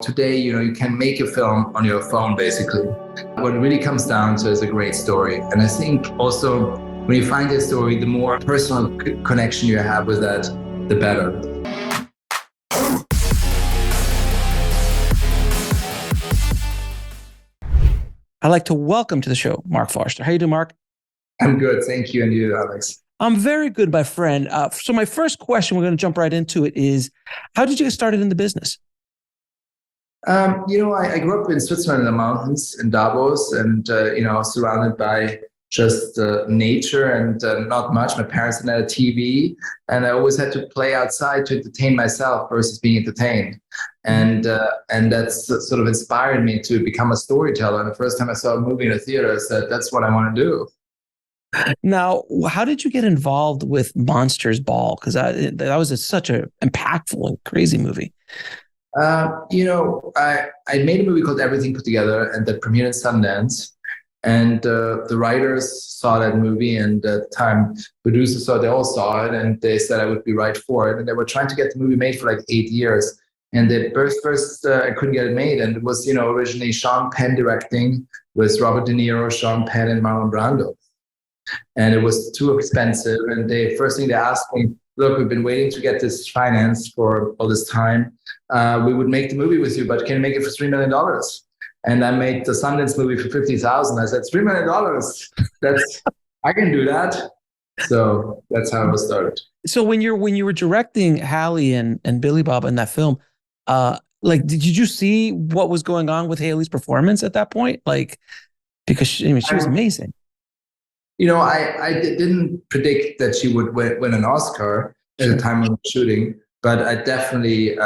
Today, you can make a film on your phone, basically. What it really comes down to is a great story. And I think also when you find a story, the more personal connection you have with that, the better. I'd like to welcome to the show, Marc Forster. How you doing, Marc? I'm good. Thank you. And you, Alex? I'm very good, my friend. So my first question, we're going to jump right into it, is how did you get started in the business? I grew up in Switzerland in the mountains in Davos and, surrounded by just nature and not much. My parents didn't have a TV, and I always had to play outside to entertain myself versus being entertained. And that's sort of inspired me to become a storyteller. And the first time I saw a movie in a theater, I said, that's what I want to do. Now, how did you get involved with Monsters Ball? Because that was such an impactful and crazy movie. I made a movie called Everything Put Together, and that premiered in Sundance. And the writers saw that movie, and at the time, producers saw it, they all saw it, and they said I would be right for it. And they were trying to get the movie made for like 8 years. And they first I couldn't get it made. And it was, originally Sean Penn directing with Robert De Niro, Sean Penn, and Marlon Brando. And it was too expensive. And the first thing they asked me, look, we've been waiting to get this financed for all this time. We would make the movie with you, but can you make it for $3 million? And I made the Sundance movie for $50,000. I said, $3 million. I can do that. So that's how it was started. So when you were directing Halle and Billy Bob in that film, did you see what was going on with Haley's performance at that point? Because she was amazing. I didn't predict that she would win an Oscar at the time of shooting, but I definitely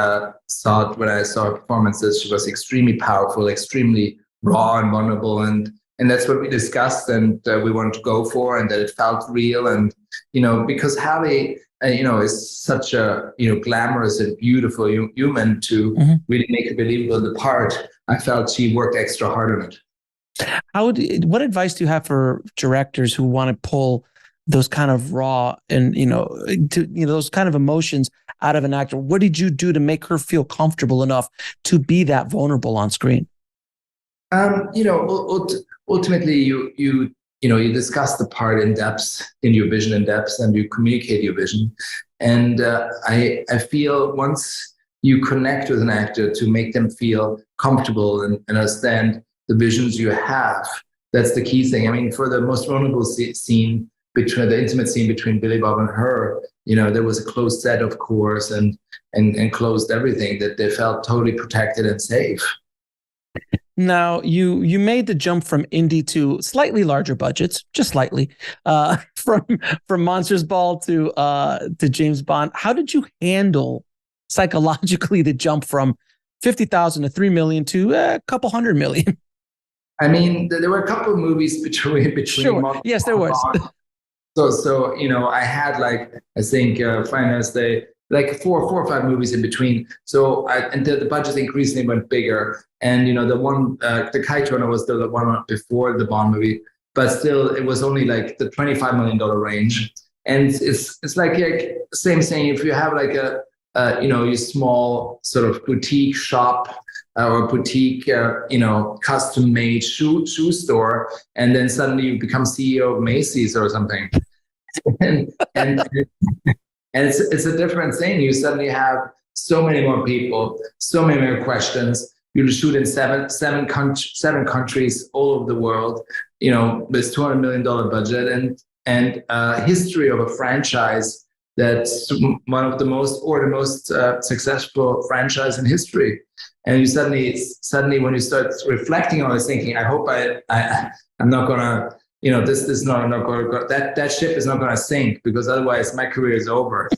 saw it when I saw her performances. She was extremely powerful, extremely raw and vulnerable, and that's what we discussed, and we wanted to go for, and that it felt real, and because Halle, is such a glamorous and beautiful human to really make her believable in the part. I felt she worked extra hard on it. What advice do you have for directors who want to pull those kind of raw and those kind of emotions out of an actor? What did you do to make her feel comfortable enough to be that vulnerable on screen? Ultimately, you discuss the part in depth, in your vision in depth, and you communicate your vision. And I feel once you connect with an actor to make them feel comfortable and understand the visions you have, that's the key thing. I mean, for the most vulnerable scene, the intimate scene between Billy Bob and her, there was a closed set, of course, and closed everything, that they felt totally protected and safe. Now, you made the jump from indie to slightly larger budgets, just slightly, from Monsters Ball to James Bond. How did you handle psychologically the jump from 50,000 to 3 million to a couple $100 million? I mean, there were a couple of movies between. Sure. Yes, there was. So I had Finance Day, four or five movies in between. So and the budget increasingly went bigger. And the one, the Kite Runner was the one before the Bond movie, but still it was only like the $25 million range. And it's like same thing. If you have your small sort of boutique shop or boutique, custom-made shoe store, and then suddenly you become CEO of Macy's or something, and it's a different thing. You suddenly have so many more people, so many more questions. You shoot in seven countries all over the world, with $200 million budget and history of a franchise that's one of the most successful franchise in history. And you suddenly when you start reflecting on this, thinking, I hope I'm not gonna, this is not gonna, that ship is not gonna sink, because otherwise my career is over.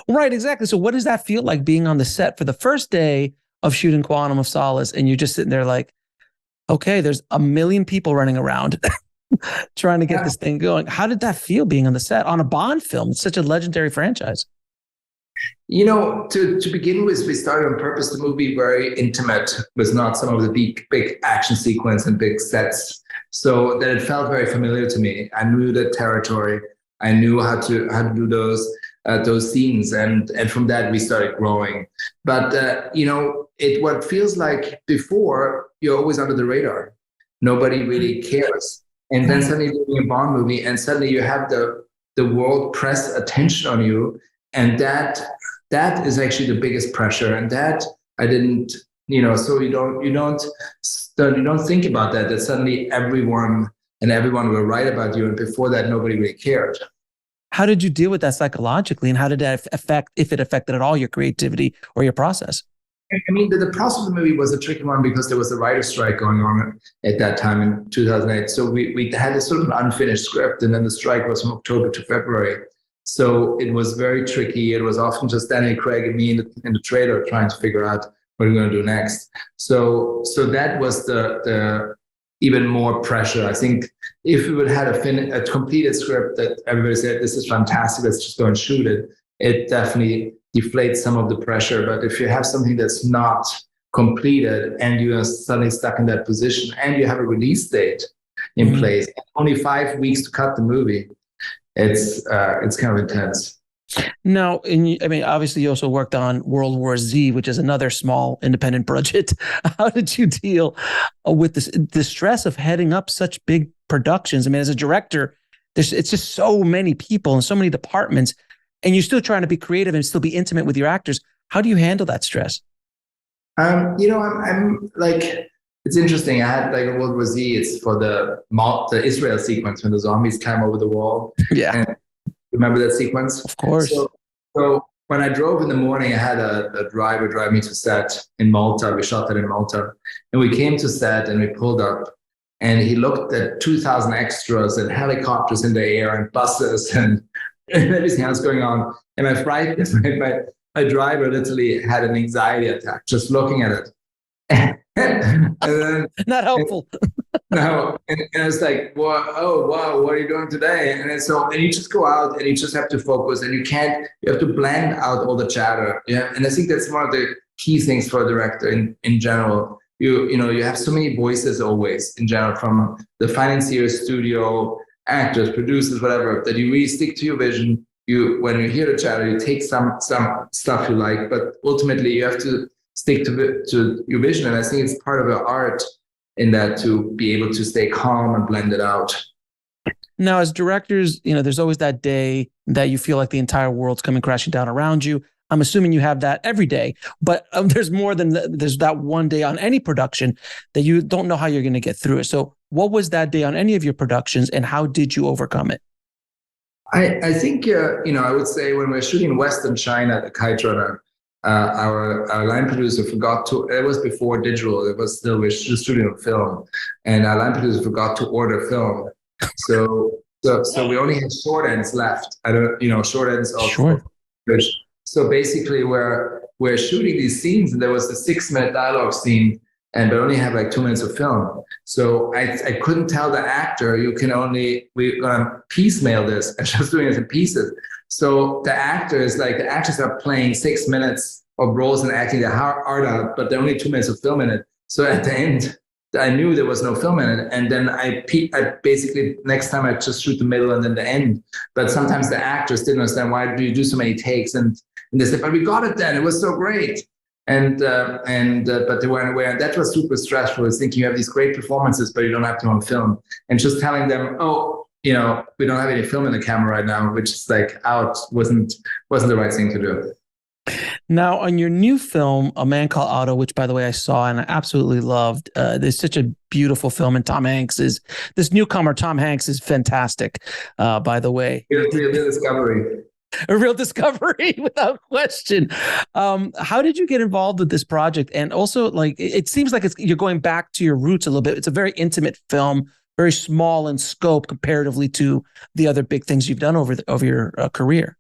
Right, exactly. So what does that feel like, being on the set for the first day of shooting Quantum of Solace, and you're just sitting there like, okay, there's 1 million people running around trying to get this thing going. How did that feel, being on the set on a Bond film? It's such a legendary franchise. To begin with, we started on purpose the movie very intimate, with not some of the big action sequence and big sets, so that it felt very familiar to me. I knew the territory. I knew how to do those. those scenes, and from that we started growing. But what feels like before, you're always under the radar. Nobody really cares. And then suddenly you're doing a Bond movie, and suddenly you have the world press attention on you, and that is actually the biggest pressure. And that I didn't, so you don't think about that. That suddenly everyone will write about you, and before that nobody really cared. How did you deal with that psychologically, and how did that affect, if it affected at all, your creativity or your process? I mean, the process of the movie was a tricky one because there was a writer's strike going on at that time in 2008. So we had a sort of an unfinished script, and then the strike was from October to February. So it was very tricky. It was often just Daniel Craig and me in the trailer trying to figure out what we're going to do next. So that was the even more pressure. I think if we would have had a completed script that everybody said, this is fantastic, let's just go and shoot it, it definitely deflates some of the pressure. But if you have something that's not completed and you are suddenly stuck in that position and you have a release date in place, only 5 weeks to cut the movie, it's kind of intense. Now, obviously you also worked on World War Z, which is another small independent budget. How did you deal with the stress of heading up such big productions? I mean, as a director, it's just so many people and so many departments, and you're still trying to be creative and still be intimate with your actors. How do you handle that stress? I'm like, it's interesting. I had like a World War Z. It's for the Israel sequence when the zombies climb over the wall. Yeah. And remember that sequence? Of course. So when I drove in the morning, I had a driver drive me to set in Malta. We shot that in Malta. And we came to set and we pulled up. And he looked at 2,000 extras and helicopters in the air and buses and everything else going on. And my driver literally had an anxiety attack just looking at it. And then, not helpful. No, and it's like, wow, what are you doing today? And you just go out and you just have to focus, and you have to blend out all the chatter. Yeah, and I think that's one of the key things for a director in general. You have so many voices always in general, from the financiers, studio, actors, producers, whatever, that you really stick to your vision. When you hear the chatter, you take some stuff you like, but ultimately you have to stick to your vision. And I think it's part of the art in that, to be able to stay calm and blend it out. Now, as directors, there's always that day that you feel like the entire world's coming crashing down around you. I'm assuming you have that every day, but there's more than there's that one day on any production that you don't know how you're going to get through it. So what was that day on any of your productions, and how did you overcome it? I think, I would say when we're shooting Western China, the Kite Runner, our line producer forgot to, it was before digital, it was still, we're shooting a film, and our line producer forgot to order film. So we only had short ends left. Short ends of footage. So basically we're shooting these scenes, and there was a 6-minute dialogue scene, but only have like 2 minutes of film. So I couldn't tell the actor, we're gonna piecemeal this and just doing it in pieces. So the actors are playing 6 minutes of roles and acting their heart out, but there are only 2 minutes of film in it. So at the end, I knew there was no film in it. And then I basically, next time I just shoot the middle and then the end. But sometimes the actors didn't understand, why do you do so many takes? And they said, but we got it then, it was so great. But they weren't aware. And that was super stressful, is thinking you have these great performances, but you don't have them on film. And just telling them, we don't have any film in the camera right now, which is like wasn't the right thing to do. Now, on your new film, A Man Called Otto, which, by the way, I saw and I absolutely loved. There's such a beautiful film, and this newcomer, Tom Hanks, is fantastic, by the way. Real discovery. A real discovery, without question. How did you get involved with this project? And also, like, it seems like you're going back to your roots a little bit. It's a very intimate film, very small in scope comparatively to the other big things you've done over your career.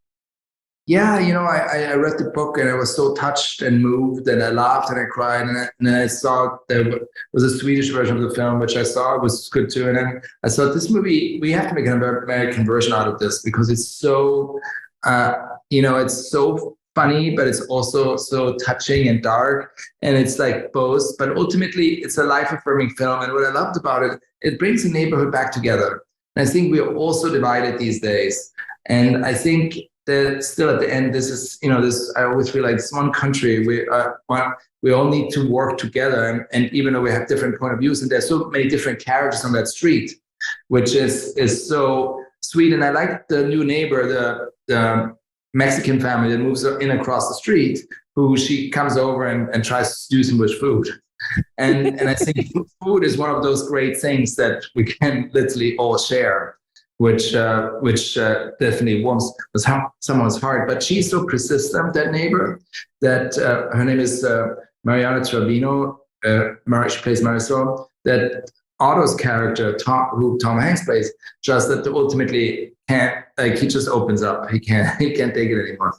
Yeah, I read the book and I was so touched and moved, and I laughed and I cried, and then I saw there was a Swedish version of the film, which I saw was good too. And then I thought, this movie, we have to make an American version out of this, because it's so, it's so funny, but it's also so touching and dark, and it's like both. But ultimately, it's a life-affirming film, and what I loved about it, it brings the neighborhood back together. And I think we are also divided these days, and I think that still at the end, this is, this, I always feel like it's one country. We all need to work together. And even though we have different point of views, and there's so many different characters on that street, which is so sweet. And I like the new neighbor, the Mexican family that moves in across the street, who she comes over and tries to do some with food. And I think food is one of those great things that we can literally all share, which definitely warms someone's heart. But she's so persistent, that neighbor, that her name is Mariana Trevino. She plays Marisol. That Otto's character, who Tom Hanks plays, just that ultimately can't, like, he just opens up. He can't take it anymore.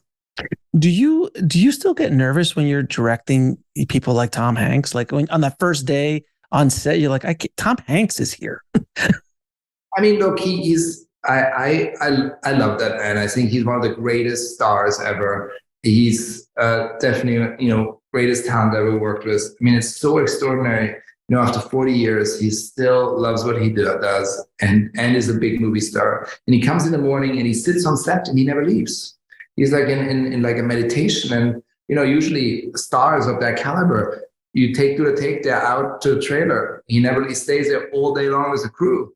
Do you still get nervous when you're directing people like Tom Hanks? Like when on that first day on set, you're like, Tom Hanks is here. I mean, look, I love that man. I think he's one of the greatest stars ever. He's definitely, greatest talent I ever worked with. I mean, it's so extraordinary. After 40 years, he still loves what he does and is a big movie star. And he comes in the morning and he sits on set and he never leaves. He's like in like a meditation. And, usually stars of that caliber, you do the take, they're out to the trailer. He stays there all day long as a crew.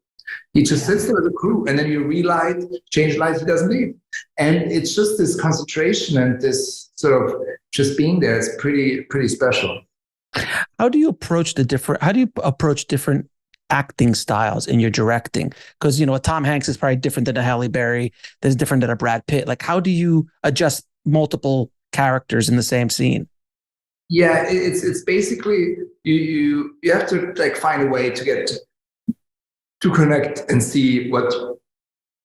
He just sits there as a crew, and then you relight, change lights, he doesn't leave. And it's just this concentration and this sort of just being there. It's pretty special. How do you approach different acting styles in your directing? Because, a Tom Hanks is probably different than a Halle Berry. There's different than a Brad Pitt. Like, how do you adjust multiple characters in the same scene? Yeah, it's basically you have to like find a way to get to connect and see what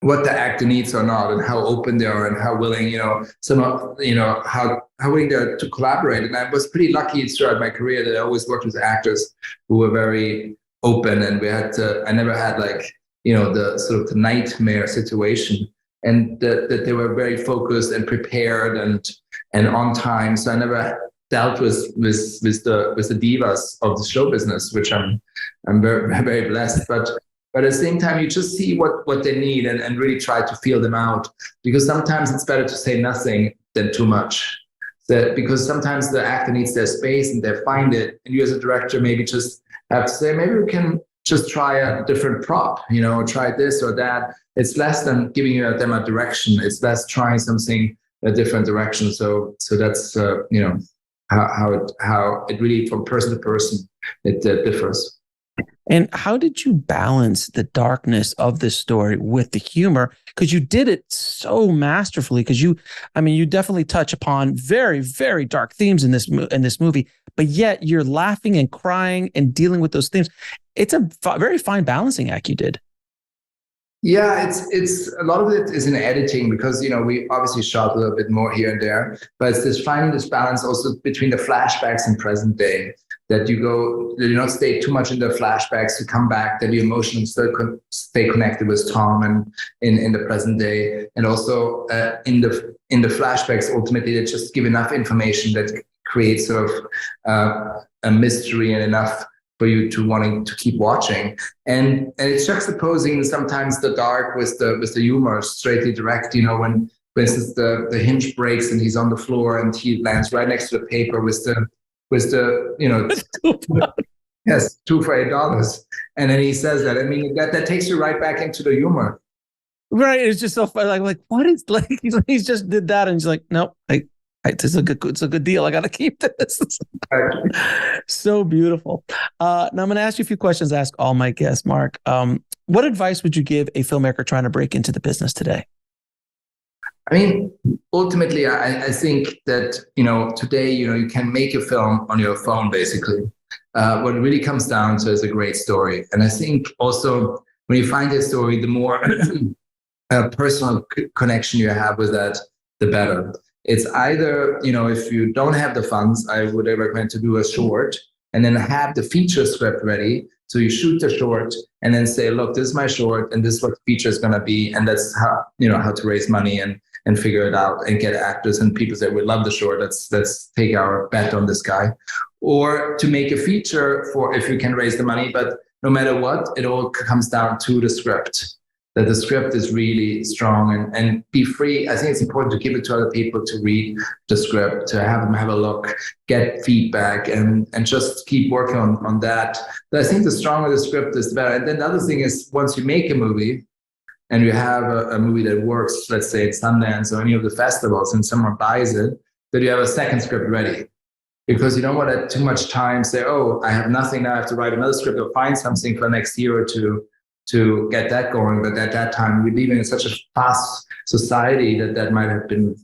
the actor needs or not, and how open they are and how willing, how willing they are to collaborate. And I was pretty lucky throughout my career that I always worked with actors who were very open, and I never had like, the sort of the nightmare situation, and that they were very focused and prepared and on time. So I never dealt with the divas of the show business, which I'm very, very blessed. But at the same time, you just see what they need and really try to feel them out, because sometimes it's better to say nothing than too much. Because sometimes the actor needs their space and they find it, and you as a director maybe just have to say, maybe we can just try a different prop, try this or that. It's less than giving them a direction. It's less trying something a different direction. So that's how it really, from person to person, it differs. And how did you balance the darkness of this story with the humor? Because you did it so masterfully. Because you definitely touch upon very, very dark themes in this movie, but yet you're laughing and crying and dealing with those themes. It's a very fine balancing act you did. Yeah, it's a lot of it is in editing, because we obviously shot a little bit more here and there, but it's just finding this balance also between the flashbacks and present day. That you do not stay too much in the flashbacks, to come back, that you emotionally still stay connected with Tom and in the present day, and also in the flashbacks, ultimately, that just give enough information that creates sort of a mystery and enough for you to wanting to keep watching. And it's juxtaposing sometimes the dark with the humor, straightly direct. When, for instance, the hinge breaks and he's on the floor and he lands right next to the paper with the yes, 2 for $8, and then he says that. I mean, that takes you right back into the humor. Right, it's just so funny. Like what is like he's just did that, and he's like, nope, it's a good deal. I got to keep this. So beautiful. Now I'm going to ask you a few questions. I ask all my guests, Marc. What advice would you give a filmmaker trying to break into the business today? I mean, ultimately, I think that, today, you can make a film on your phone, basically. What it really comes down to is a great story. And I think also when you find a story, the more personal connection you have with that, the better. It's either, if you don't have the funds, I would recommend to do a short and then have the feature script ready. So you shoot the short and then say, look, this is my short and this is what the feature is going to be. And that's how, how to raise money and figure it out and get actors and people that would love the short. Let's take our bet on this guy. Or to make a feature for if you can raise the money, but no matter what, it all comes down to the script. that the script is really strong, and be free. I think it's important to give it to other people to read the script, to have them have a look, get feedback, and just keep working on that. But I think the stronger the script is, the better. And then the other thing is, once you make a movie and you have a movie that works, let's say at Sundance or any of the festivals, and someone buys it, that you have a second script ready. Because you don't want to too much time say, oh, I have nothing now, I have to write another script or find something for next year or two to get that going. But at that time, we're living in such a fast society that might have been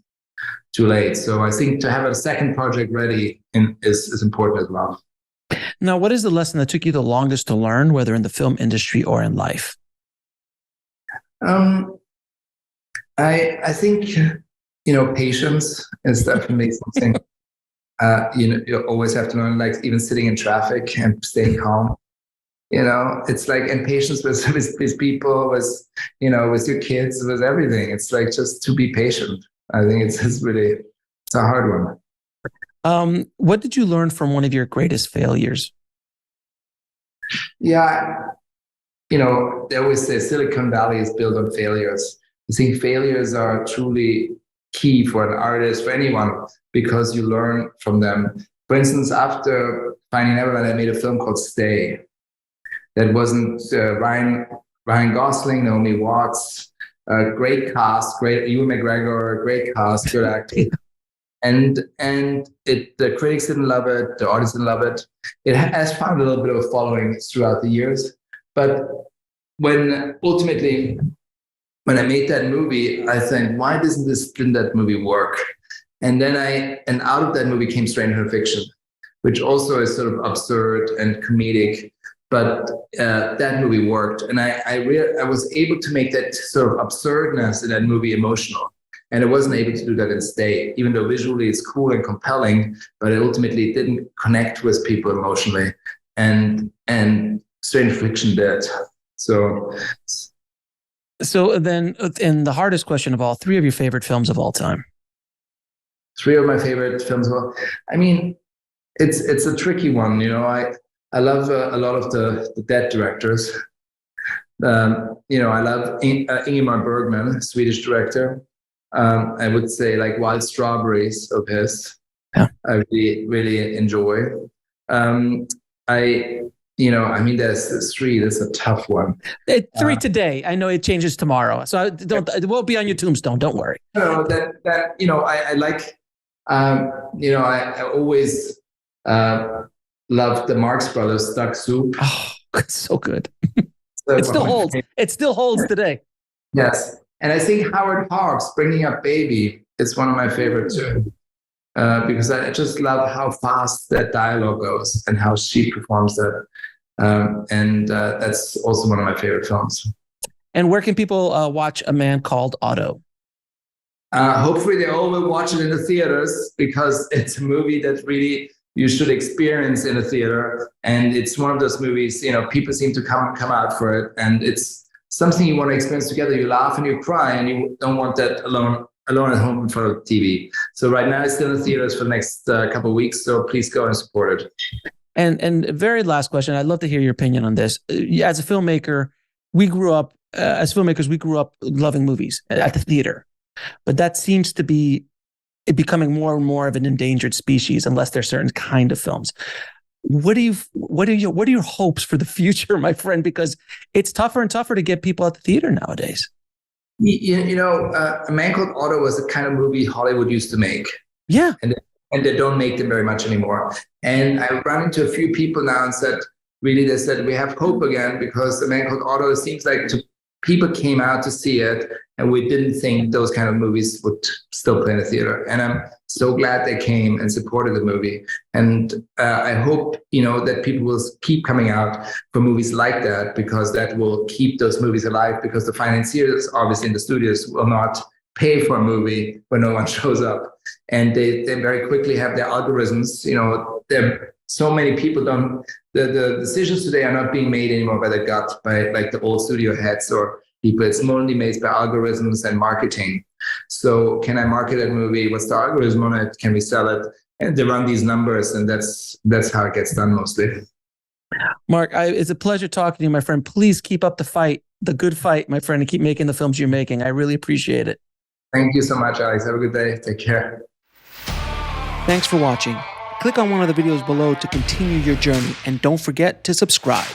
too late. So I think to have a second project ready is important as well. Now, what is the lesson that took you the longest to learn, whether in the film industry or in life? I think, patience is definitely something. You always have to learn, like even sitting in traffic and staying calm. It's like, and patience with people, with your kids, with everything. It's like just to be patient. I think it's a hard one. What did you learn from one of your greatest failures? Yeah, they always say Silicon Valley is built on failures. I think failures are truly key for an artist, for anyone, because you learn from them. For instance, after Finding Neverland, I made a film called Stay. That wasn't Ryan Gosling, Naomi Watts, great cast, great Ewan McGregor, great cast, good actor. And the critics didn't love it, the audience didn't love it. It has found a little bit of a following throughout the years. But when I made that movie, I think, why didn't that movie work? And then out of that movie came Stranger Fiction, which also is sort of absurd and comedic. But that movie worked, and I was able to make that sort of absurdness in that movie emotional, and I wasn't able to do that in Stay, even though visually it's cool and compelling, but it ultimately didn't connect with people emotionally, and Stranger Fiction did. So then, and the hardest question of all, 3 of your favorite films of all time. 3 of my favorite films of all. I mean, it's a tricky one, I love a lot of the dead directors. I love Ingmar Bergman, Swedish director. I would say like Wild Strawberries of his. Yeah. I really, really enjoy. There's 3. That's a tough one. 3 today. I know it changes tomorrow, so it won't be on your tombstone. Don't worry. No, I like. I always. Loved the Marx Brothers Duck Soup. Oh, it's so good. It still holds. It still holds today. Yes. And I think Howard Hawks, Bringing Up Baby, is one of my favorites too. Because I just love how fast that dialogue goes and how she performs that. That's also one of my favorite films. And where can people watch A Man Called Otto? Hopefully they all will watch it in the theaters, because it's a movie that really you should experience in a theater. And it's one of those movies, people seem to come out for it. And it's something you want to experience together. You laugh and you cry, and you don't want that alone at home in front of TV. So right now it's still in the theaters for the next couple of weeks. So please go and support it. And very last question. I'd love to hear your opinion on this. As a filmmaker, we grew up loving movies at the theater, but that seems to be becoming more and more of an endangered species unless there's certain kind of films. What are your hopes for the future, my friend? Because it's tougher and tougher to get people at the theater nowadays. A Man Called Otto was the kind of movie Hollywood used to make. Yeah. And they don't make them very much anymore. And I run into a few people now and they said, we have hope again, because A Man Called Otto, it seems like people came out to see it, and we didn't think those kind of movies would still play in the theater. And I'm so glad they came and supported the movie. And I hope, that people will keep coming out for movies like that, because that will keep those movies alive, because the financiers, obviously in the studios, will not pay for a movie when no one shows up. And they very quickly have their algorithms. There so many people the decisions today are not being made anymore by the gut, by like the old studio heads or people. It's mainly made by algorithms and marketing. So can I market that movie? What's the algorithm on it? Can we sell it? And they run these numbers, and that's how it gets done mostly. Marc, it's a pleasure talking to you, my friend. Please keep up the fight. the good fight, my friend, and keep making the films you're making. I really appreciate it. Thank you so much, Alex. Have a good day. Take care. Thanks for watching. Click on one of the videos below to continue your journey, and don't forget to subscribe.